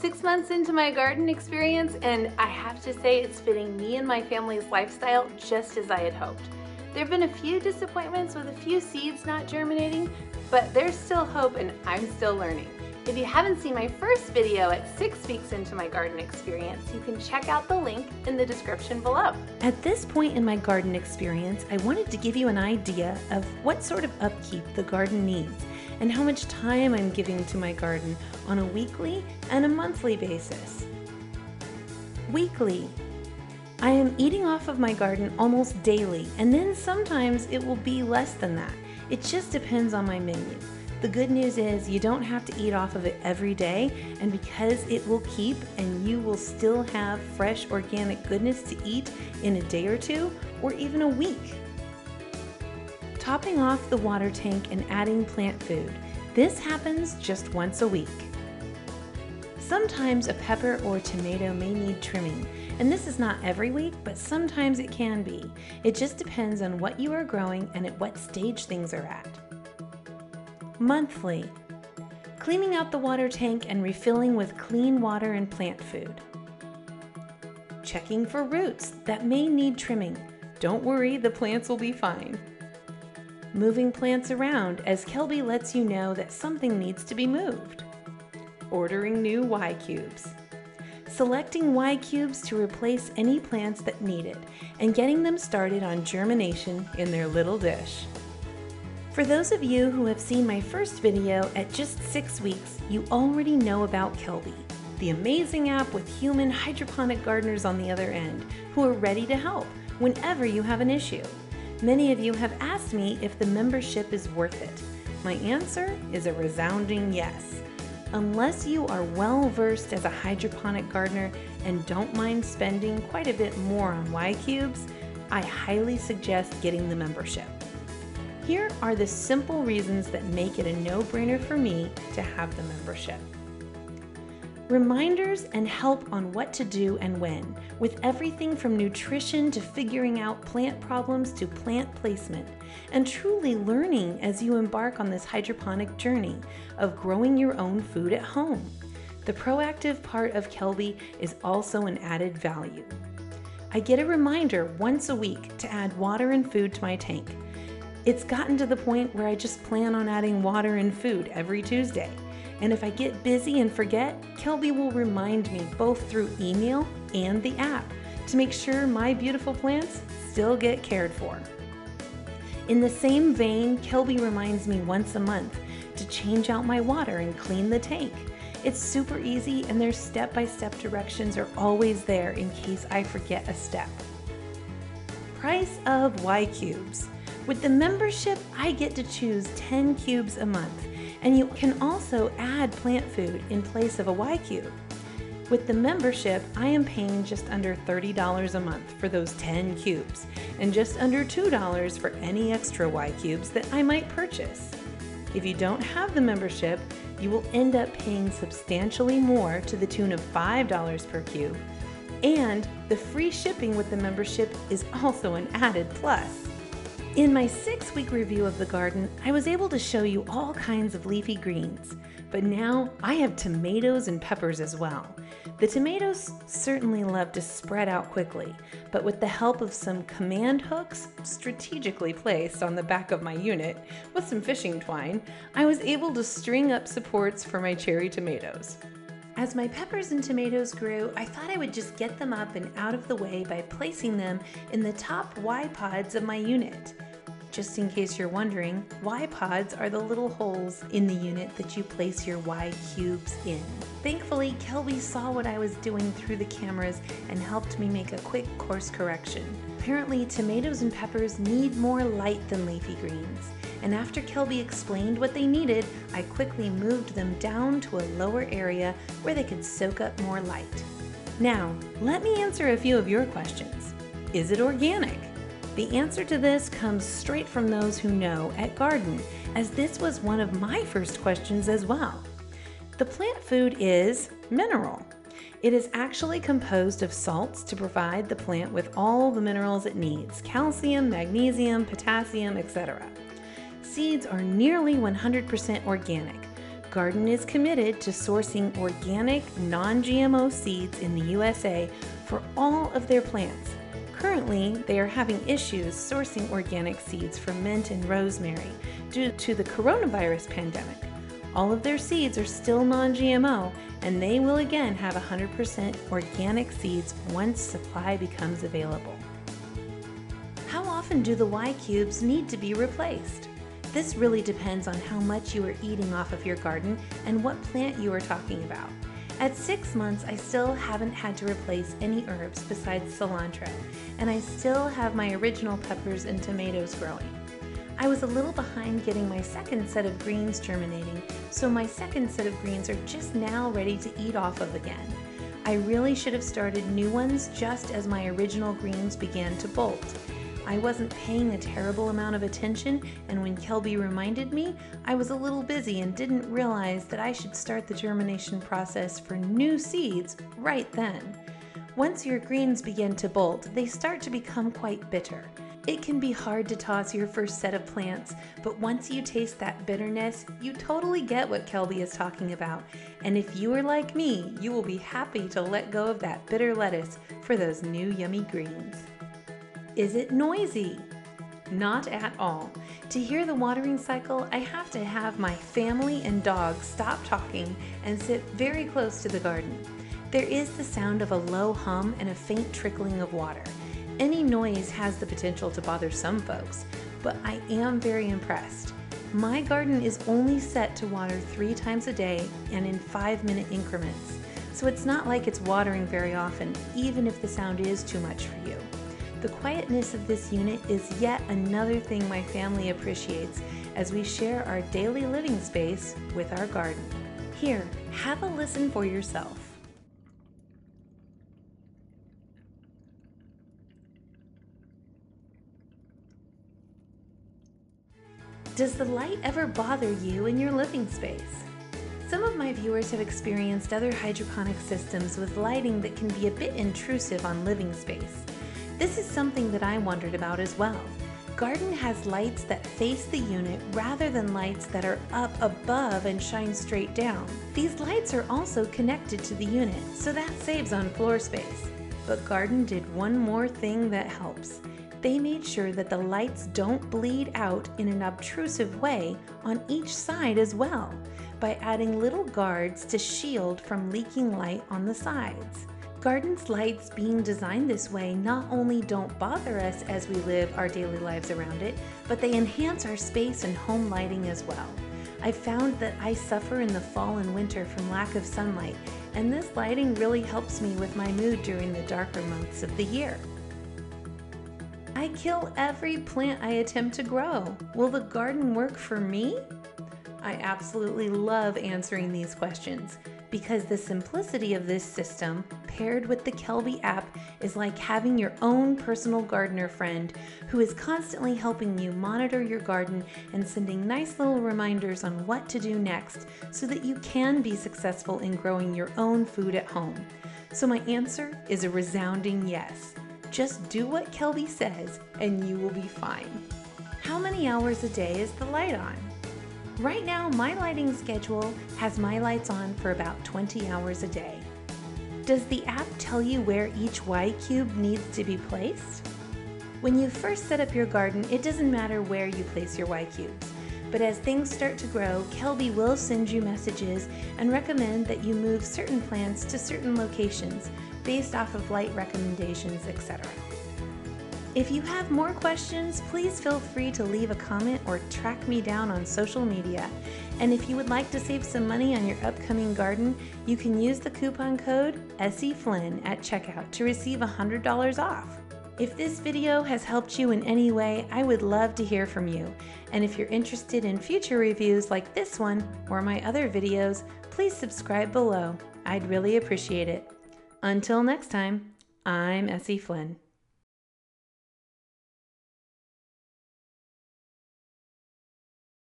6 months into my garden experience, and I have to say it's fitting me and my family's lifestyle just as I had hoped. There have been a few disappointments with a few seeds not germinating, but there's still hope and I'm still learning. If you haven't seen my first video at 6 weeks into my garden experience, you can check out the link in the description below. At this point in my garden experience, I wanted to give you an idea of what sort of upkeep the garden needs and how much time I'm giving to my garden on a weekly and a monthly basis. Weekly. I am eating off of my garden almost daily, and then sometimes it will be less than that. It just depends on my menu. The good news is you don't have to eat off of it every day, and because it will keep and you will still have fresh organic goodness to eat in a day or two or even a week. Topping off the water tank and adding plant food. This happens just once a week. Sometimes a pepper or tomato may need trimming, and this is not every week, but sometimes it can be. It just depends on what you are growing and at what stage things are at. Monthly. Cleaning out the water tank and refilling with clean water and plant food. Checking for roots that may need trimming. Don't worry, the plants will be fine. Moving plants around as Kelby lets you know that something needs to be moved. Ordering new Y cubes. Selecting Y cubes to replace any plants that need it and getting them started on germination in their little dish. For those of you who have seen my first video at just 6 weeks, you already know about Kelby, the amazing app with human hydroponic gardeners on the other end who are ready to help whenever you have an issue. Many of you have asked me if the membership is worth it. My answer is a resounding yes. Unless you are well versed as a hydroponic gardener and don't mind spending quite a bit more on Y cubes, I highly suggest getting the membership. Here are the simple reasons that make it a no-brainer for me to have the membership. Reminders and help on what to do and when, with everything from nutrition to figuring out plant problems to plant placement, and truly learning as you embark on this hydroponic journey of growing your own food at home. The proactive part of Kelby is also an added value. I get a reminder once a week to add water and food to my tank. It's gotten to the point where I just plan on adding water and food every Tuesday. And if I get busy and forget, Kelby will remind me both through email and the app to make sure my beautiful plants still get cared for. In the same vein, Kelby reminds me once a month to change out my water and clean the tank. It's super easy and their step-by-step directions are always there in case I forget a step. Price of Y cubes. With the membership, I get to choose 10 cubes a month, and you can also add plant food in place of a Y cube. With the membership, I am paying just under $30 a month for those 10 cubes, and just under $2 for any extra Y cubes that I might purchase. If you don't have the membership, you will end up paying substantially more, to the tune of $5 per cube, and the free shipping with the membership is also an added plus. In my 6-week review of the garden, I was able to show you all kinds of leafy greens, but now I have tomatoes and peppers as well. The tomatoes certainly love to spread out quickly, but with the help of some command hooks strategically placed on the back of my unit with some fishing twine, I was able to string up supports for my cherry tomatoes. As my peppers and tomatoes grew, I thought I would just get them up and out of the way by placing them in the top Y pods of my unit. Just in case you're wondering, Y pods are the little holes in the unit that you place your Y cubes in. Thankfully, Kelby saw what I was doing through the cameras and helped me make a quick course correction. Apparently, tomatoes and peppers need more light than leafy greens, and after Kelby explained what they needed, I quickly moved them down to a lower area where they could soak up more light. Now, let me answer a few of your questions. Is it organic? The answer to this comes straight from those who know at Gardyn, as this was one of my first questions as well. The plant food is mineral. It is actually composed of salts to provide the plant with all the minerals it needs: calcium, magnesium, potassium, etc. Seeds are nearly 100% organic. Gardyn is committed to sourcing organic, non-GMO seeds in the USA for all of their plants. Currently, they are having issues sourcing organic seeds for mint and rosemary due to the coronavirus pandemic. All of their seeds are still non-GMO, and they will again have 100% organic seeds once supply becomes available. How often do the Y cubes need to be replaced? This really depends on how much you are eating off of your garden and what plant you are talking about. At 6 months, I still haven't had to replace any herbs besides cilantro, and I still have my original peppers and tomatoes growing. I was a little behind getting my second set of greens germinating, so my second set of greens are just now ready to eat off of again. I really should have started new ones just as my original greens began to bolt. I wasn't paying a terrible amount of attention, and when Kelby reminded me, I was a little busy and didn't realize that I should start the germination process for new seeds right then. Once your greens begin to bolt, they start to become quite bitter. It can be hard to toss your first set of plants, but once you taste that bitterness, you totally get what Kelby is talking about. And if you are like me, you will be happy to let go of that bitter lettuce for those new yummy greens. Is it noisy? Not at all. To hear the watering cycle, I have to have my family and dogs stop talking and sit very close to the garden. There is the sound of a low hum and a faint trickling of water. Any noise has the potential to bother some folks, but I am very impressed. My garden is only set to water 3 times a day and in 5-minute increments, so it's not like it's watering very often, even if the sound is too much for you. The quietness of this unit is yet another thing my family appreciates as we share our daily living space with our garden. Here, have a listen for yourself. Does the light ever bother you in your living space? Some of my viewers have experienced other hydroponic systems with lighting that can be a bit intrusive on living space. This is something that I wondered about as well. Gardyn has lights that face the unit rather than lights that are up above and shine straight down. These lights are also connected to the unit, so that saves on floor space. But Gardyn did one more thing that helps. They made sure that the lights don't bleed out in an obtrusive way on each side as well, by adding little guards to shield from leaking light on the sides. Gardyn's lights being designed this way not only don't bother us as we live our daily lives around it, but they enhance our space and home lighting as well. I've found that I suffer in the fall and winter from lack of sunlight, and this lighting really helps me with my mood during the darker months of the year. I kill every plant I attempt to grow. Will the garden work for me? I absolutely love answering these questions, because the simplicity of this system paired with the Kelby app is like having your own personal gardener friend who is constantly helping you monitor your garden and sending nice little reminders on what to do next so that you can be successful in growing your own food at home. So my answer is a resounding yes. Just do what Kelby says and you will be fine. How many hours a day is the light on? Right now, my lighting schedule has my lights on for about 20 hours a day. Does the app tell you where each Y cube needs to be placed? When you first set up your garden, it doesn't matter where you place your Y cubes. But as things start to grow, Kelby will send you messages and recommend that you move certain plants to certain locations based off of light recommendations, etc. If you have more questions, please feel free to leave a comment or track me down on social media. And if you would like to save some money on your upcoming garden, you can use the coupon code ESSIFLYNN at checkout to receive $100 off. If this video has helped you in any way, I would love to hear from you. And if you're interested in future reviews like this one or my other videos, please subscribe below. I'd really appreciate it. Until next time, I'm Essi Flynn.